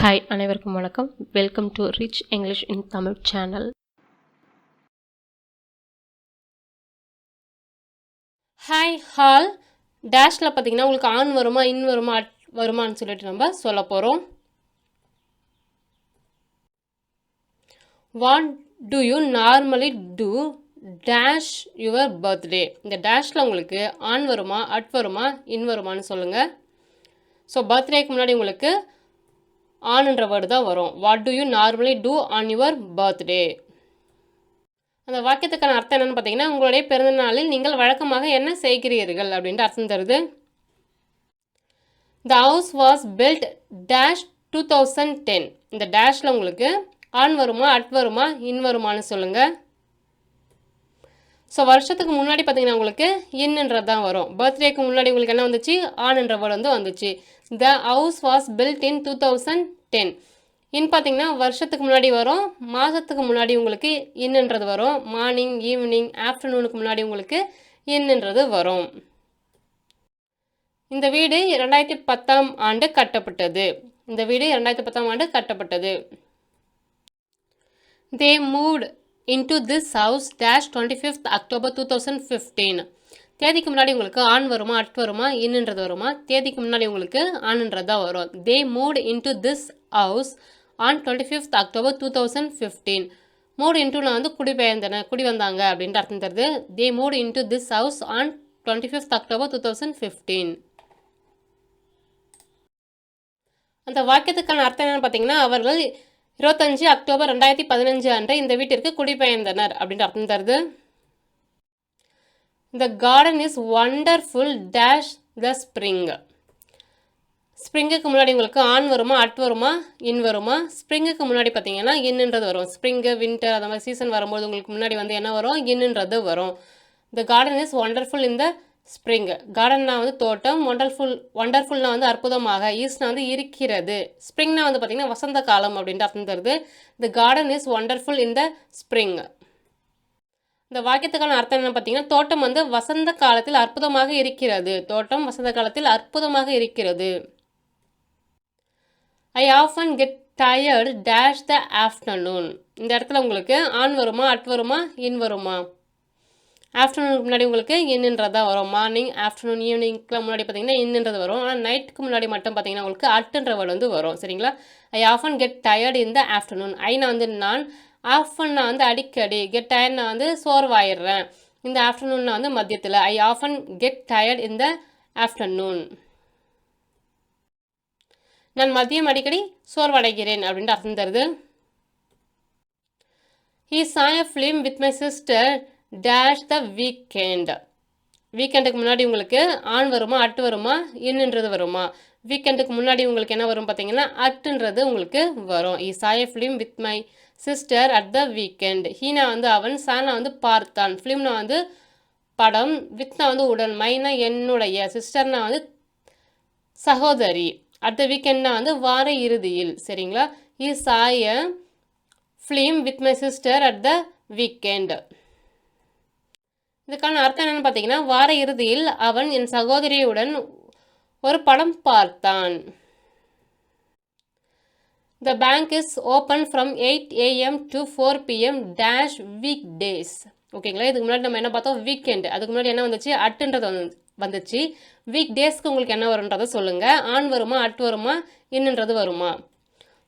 Hi அனைவருக்கும் வணக்கம். Welcome to rich English in Tamil channel. Hi hall டேஷில் பார்த்தீங்கன்னா உங்களுக்கு ஆன் வருமா இன் வருமா வருமானு சொல்லிட்டு நம்ம சொல்ல போகிறோம். What do you normally do dash your birthday. இந்த டேஷில் உங்களுக்கு ஆன் வருமா அட் வருமா இன் வருமானு சொல்லுங்கள். ஸோ பர்த்டேக்கு முன்னாடி உங்களுக்கு ஆன்ன்ற வேர்டு தான் வரும். What do you normally do on your birthday. அந்த வாக்கியத்துக்கான அர்த்தம் என்னென்னு பார்த்தீங்கன்னா, உங்களுடைய பிறந்தநாளில் நீங்கள் வழக்கமாக என்ன செய்கிறீர்கள் அப்படின்ட்டு அர்த்தம் தருது. The house was built dash 2010. இந்த டேஷில் உங்களுக்கு ஆன் வருமா அட் வருமா இன் வருமானு சொல்லுங்கள். ஸோ வருஷத்துக்கு முன்னாடி பார்த்தீங்கன்னா உங்களுக்கு இன்னுன்றது தான் வரும். பர்த்டேக்கு முன்னாடி உங்களுக்கு என்ன வந்துச்சு ஆன்ன்ற வேர்டு வந்துச்சு. The house was built in 2010. இன் பார்த்தீங்கன்னா வருஷத்துக்கு முன்னாடி வரும், மாதத்துக்கு முன்னாடி உங்களுக்கு இன்னுன்றது வரும், மார்னிங் ஈவினிங் ஆஃப்டர்நூனுக்கு முன்னாடி உங்களுக்கு இன்னுன்றது வரும். இந்த வீடு 2010ஆம் ஆண்டு கட்டப்பட்டது. இந்த வீடு 2010ஆம் ஆண்டு கட்டப்பட்டது. தே moved into this house dash 25th October 2015. தேதிக்கு முன்னாடி உங்களுக்கு ஆன் வருமா அட் வருமா இன்னுன்றது வருமா? தேதிக்கு முன்னாடி உங்களுக்கு ஆன்ன்றது தான் வரும். they moved into this house on 25th October 2015. moved into நான் வந்து குடி வந்தாங்க அப்படின்ட்டு அர்த்தம் தருது. they moved into this house on 25th October 2015. அந்த வாக்கியத்துக்கான அர்த்தம் என்னன்னு பார்த்தீங்கன்னா, அவர்கள் 25 அக்டோபர் 2015 அன்று இந்த வீட்டிற்கு குடிபெயர்ந்தனர் அப்படின்ற அர்த்தம் தருது. The garden is wonderful dash the spring. ஸ்ப்ரிங்குக்கு முன்னாடி உங்களுக்கு ஆன் வருமா அட் வருமா இன் வருமா? ஸ்ப்ரிங்குக்கு முன்னாடி பார்த்தீங்கன்னா இன்னுன்றது வரும். ஸ்ப்ரிங்கு வின்டர் அந்த மாதிரி சீசன் வரும்போது உங்களுக்கு முன்னாடி வந்து என்ன வரும் இன்னுன்றது வரும். The garden is wonderful in the spring. கார்டன்னா வந்து தோட்டம், ஒண்டர்ஃபுல்னா வந்து அற்புதமாக, ஈஸ்னா வந்து இருக்கிறது, ஸ்ப்ரிங்னா வந்து பார்த்திங்கன்னா வசந்த காலம் அப்படின்ட்டு அர்த்தம் தருது. த garden is wonderful in the spring. இந்த வாக்கியத்துக்கான அர்த்தம் என்ன பார்த்தீங்கன்னா, தோட்டம் வந்து வசந்த காலத்தில் அற்புதமாக இருக்கிறது. தோட்டம் வசந்த காலத்தில் அற்புதமாக இருக்கிறது. I often get tired dash the afternoon. இந்த இடத்துல உங்களுக்கு ஆன் வருமா அட் வருமா இன் வருமா? ஆஃப்டர்நூனுக்கு முன்னாடி உங்களுக்கு இன்னுன்றது தான் வரும். மார்னிங் ஆஃப்டர்நூன் ஈவினிங்க்குலாம் முன்னாடி பார்த்தீங்கன்னா இன்னுன்றது வரும். ஆனால் நைட்டுக்கு முன்னாடி மட்டும் பார்த்தீங்கன்னா உங்களுக்கு அட்டுன்ற வேர்டு வந்து வரும். சரிங்களா? I often get tired in the afternoon. ஐனா வந்து நான், ஆஃபன்னா வந்து அடிக்கடி, கெட் டயர்ட்னா வந்து சோர்வாயிடுறேன், இந்த ஆஃப்டர்நூன்னா வந்து மதியத்தில். I often get tired in the afternoon. நான் மதியம் அடிக்கடி சோர்வடைகிறேன் அப்படின்ட்டு அர்த்தம் தருது. He saw a film with my sister dash the weekend. வீக்கெண்டுக்கு முன்னாடி உங்களுக்கு ஆன் வருமா அட் வருமா இன்னுன்றது வருமா? வீக்கெண்டுக்கு முன்னாடி உங்களுக்கு என்ன வரும் பார்த்தீங்கன்னா அட்டுன்றது உங்களுக்கு வரும். He saw a film with my sister at the weekend. Heena வந்து அவன், சானா வந்து பார்த்தான், ஃபிலிம்னா வந்து படம், வித்னா வந்து உடன், மைனா என்னுடைய, சிஸ்டர்னா வந்து சகோதரி, அட் த வீக்கெண்ட்னா வந்து வார இறுதியில். சரிங்களா? He saw a film with my sister at the weekend. இதுக்கான அர்த்தம் என்னன்னு பார்த்தீங்கன்னா, வார இறுதியில் அவன் என் சகோதரியுடன் ஒரு படம் பார்த்தான். The bank is open from 8 AM to 4 PM dash weekdays. ஓகேங்களா? இதுக்கு முன்னாடி நம்ம என்ன பார்த்தோம் வீக்கெண்ட், அதுக்கு முன்னாடி என்ன வந்துச்சு அட்டுன்றது வந்துச்சு. வீக் டேஸ்க்கு உங்களுக்கு என்ன வரும்ன்றதை சொல்லுங்கள். ஆன் வருமா அட் வருமா இன்னுன்றது வருமா?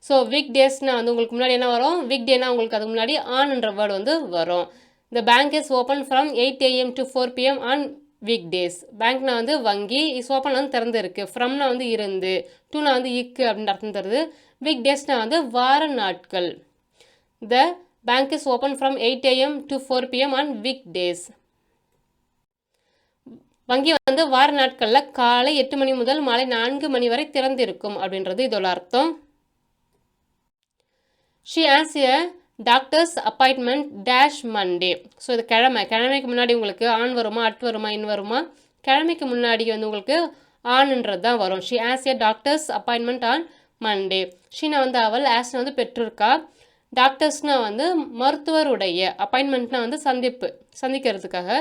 ஸோ வீக் டேஸ்னால் வந்து உங்களுக்கு முன்னாடி என்ன வரும்? வீக் டேனா உங்களுக்கு அதுக்கு முன்னாடி ஆன்ன்ற வேர்டு வந்து வரும். The bank is open from 8 AM to 4 PM on weekdays. பேங்க்னா வந்து வங்கி, இஸ் ஓப்பன் வந்து திறந்துருக்கு, ஃப்ரம்னா வந்து இருந்து, டூனா வந்து இக்கு அப்படின்ற அர்த்தம் தருது. வீக் டேஸ்னால் வந்து வார நாட்கள். The bank is open from 8 AM to 4 PM on weekdays. வங்கி வந்து வார நாட்களில் காலை 8 மணி முதல் மாலை 4 மணி வரை திறந்திருக்கும் அப்படின்றது இதோட அர்த்தம். She has a doctors appointment dash Monday. So இது கிழமைக்கு முன்னாடி உங்களுக்கு ஆன் வருமா அட் வருமா இன் வருமா? கிழமைக்கு முன்னாடி வந்து உங்களுக்கு ஆன்ன்றது தான் வரும். She as a doctors appointment on Monday. Sheena வந்து அவள், ஆஸ்னா வந்து பெற்றிருக்கா, டாக்டர்ஸ்னால் வந்து மருத்துவருடைய, அப்பாயின்மெண்ட்னா வந்து சந்திக்கிறதுக்காக,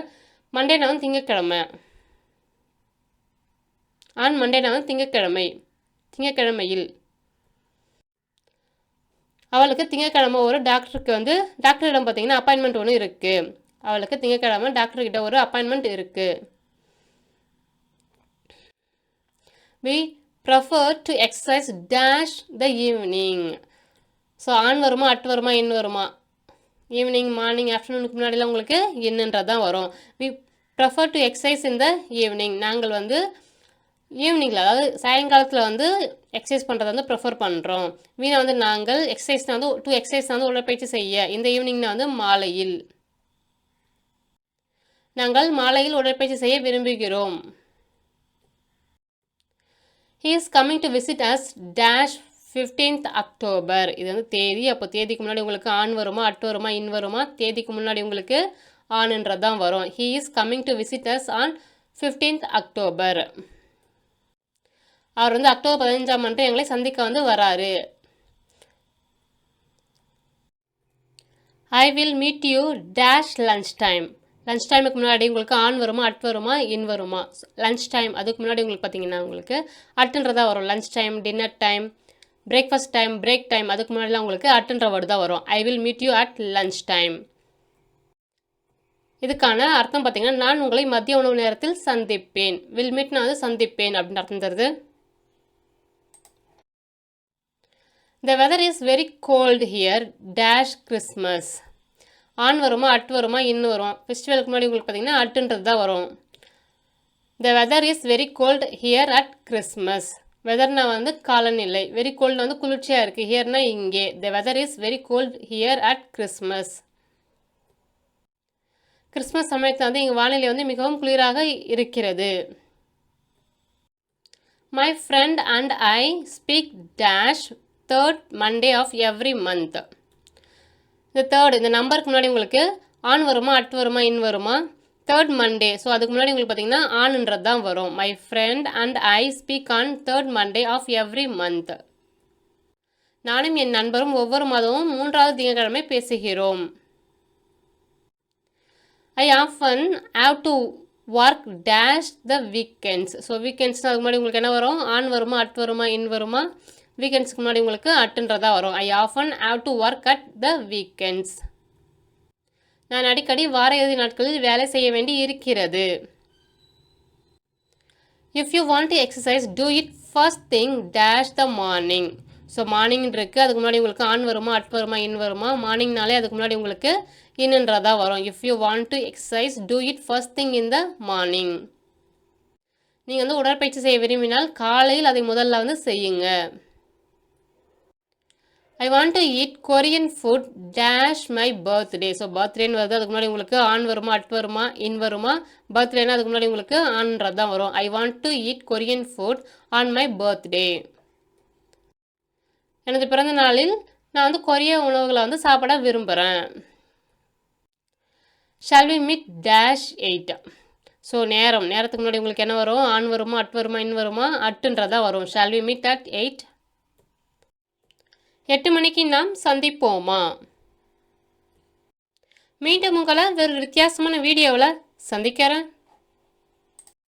மண்டேனா வந்து திங்கக்கிழமை, ஆன் மண்டேனா வந்து திங்கக்கிழமையில். அவளுக்கு திங்கட்கிழமை ஒரு டாக்டருக்கு வந்து டாக்டரிடம் பார்த்தீங்கன்னா அப்பாயின்மெண்ட் ஒன்று இருக்குது. அவளுக்கு திங்கட்கிழமை டாக்டர்கிட்ட ஒரு அப்பாயின்மெண்ட் இருக்குது. we prefer to exercise dash the evening. So on வருமா அட் வருமா இன் வருமா? ஈவினிங் மார்னிங் ஆஃப்டர்நூனுக்கு முன்னாடிலாம் உங்களுக்கு என்னன்றது தான் வரும். we prefer to exercise in the evening. நாங்கள் வந்து ஈவினிங்கில் அதாவது சாயங்காலத்தில் வந்து எக்ஸசைஸ் பண்ணுறதை வந்து ப்ரிஃபர் பண்ணுறோம். வீணை வந்து நாங்கள் எக்ஸசைஸ்னால் வந்து டு எக்ஸசைஸ் வந்து உடற்பயிற்சி செய்ய இந்த ஈவினிங்னா வந்து மாலையில் நாங்கள் மாலையில் உடற்பயிற்சி செய்ய விரும்புகிறோம். he is coming to visit us dash 15th October. இது வந்து தேதி. அப்போ தேதிக்கு முன்னாடி உங்களுக்கு ஆன் வருமா அட் வருமா இன் வருமா? தேதிக்கு முன்னாடி உங்களுக்கு ஆன்ன்றது தான் வரும். he is coming to visit us on 15th October. அவர் வந்து அக்டோபர் 15ஆம் அன்று எங்களை சந்திக்க வந்து வராரு. I will meet you dash lunch time. Lunch டைமுக்கு முன்னாடி உங்களுக்கு ஆன் வருமா அட் வருமா இன் வருமா? லன்ச் டைம் அதுக்கு முன்னாடி உங்களுக்கு பார்த்தீங்கன்னா உங்களுக்கு அட்டுன்றதா வரும். Lunch time, dinner time, breakfast time, break time அதுக்கு முன்னாடிலாம் உங்களுக்கு அட்டுன்ற வேர்டு தான் வரும். I will meet you at lunch time. இதுக்கான அர்த்தம் பார்த்தீங்கன்னா நான் உங்களை மதிய உணவு நேரத்தில் சந்திப்பேன். வில் மீட்னா வந்து சந்திப்பேன் அப்படின்னு அர்த்தம் தருது. The weather is very cold here dash Christmas. On வருமா அட் வருமா இன் வரும்? ஃபெஸ்டிவலுக்கு முன்னாடி உங்களுக்கு பார்த்தீங்கன்னா அட்டுன்றது தான் வரும். The weather is very cold here at Christmas. வெதர்னா வந்து காலநிலை. வெரி கோல்டு வந்து குளிர்ச்சியாக இருக்குது. ஹியர்னா இங்கே. The weather is very cold here at Christmas. Christmas சமயத்தில் வந்து இங்கே வானிலை வந்து மிகவும் குளிராக இருக்கிறது. My friend and I speak dash third Monday of every month. இந்த தேர்ட் இந்த நம்பருக்கு முன்னாடி உங்களுக்கு ஆன் வருமா அட் வருமா இன் வருமா? Third Monday. ஸோ அதுக்கு முன்னாடி உங்களுக்கு பார்த்தீங்கன்னா ஆன்ன்றது தான் வரும். My friend and I speak on third Monday of every month. நானும் என் நண்பரும் ஒவ்வொரு மாதமும் 3வது திங்கட்கிழமை பேசுகிறோம். I often have to work dash the weekends. So வீக்கெண்ட்ஸ்னால் அதுக்கு முன்னாடி உங்களுக்கு என்ன வரும்? ஆன் வருமா அட் வருமா இன் வருமா? வீக்கெண்ட்ஸ்க்கு முன்னாடி உங்களுக்கு அட்டுன்றதா வரும். I often have to work at the weekends. நான் அடிக்கடி வார இறுதி நாட்களில் வேலை செய்ய வேண்டி இருக்கிறது. If you want to exercise do it first thing dash the morning. So morning இருக்குது. அதுக்கு முன்னாடி உங்களுக்கு ஆன் வருமா அட் வருமா இன் வருமா? மார்னிங்னாலே அதுக்கு முன்னாடி உங்களுக்கு இன்னன்றதா வரும். If you want to exercise do it first thing in the morning. நீங்கள் வந்து உடற்பயிற்சி செய்ய விரும்பினால் காலையில் அதை முதல்ல வந்து செய்யுங்க. I want to eat Korean food dash my birthday. So பர்த்டேன்னு வருது. அதுக்கு முன்னாடி உங்களுக்கு ஆன் வருமா அட் வருமா இன் வருமா? பர்த்டேனா அதுக்கு முன்னாடி உங்களுக்கு ஆன்றது தான் வரும். ஐ want to eat Korean food on my birthday. எனது பிறந்த நாளில் நான் வந்து கொரிய உணவுகளை வந்து சாப்பிட விரும்புகிறேன். Shall we meet dash 8. So நேரத்துக்கு முன்னாடி உங்களுக்கு என்ன வரும்? ஆன் வருமா அட் வருமா இன் வருமா? அட்டுன்றதா வரும். Shawl we meet at 8. 8 மணிக்கு நாம் சந்திப்போமா? மீண்டும் உங்களை வேறு வித்தியாசமான வீடியோவில் சந்திக்கிறேன்.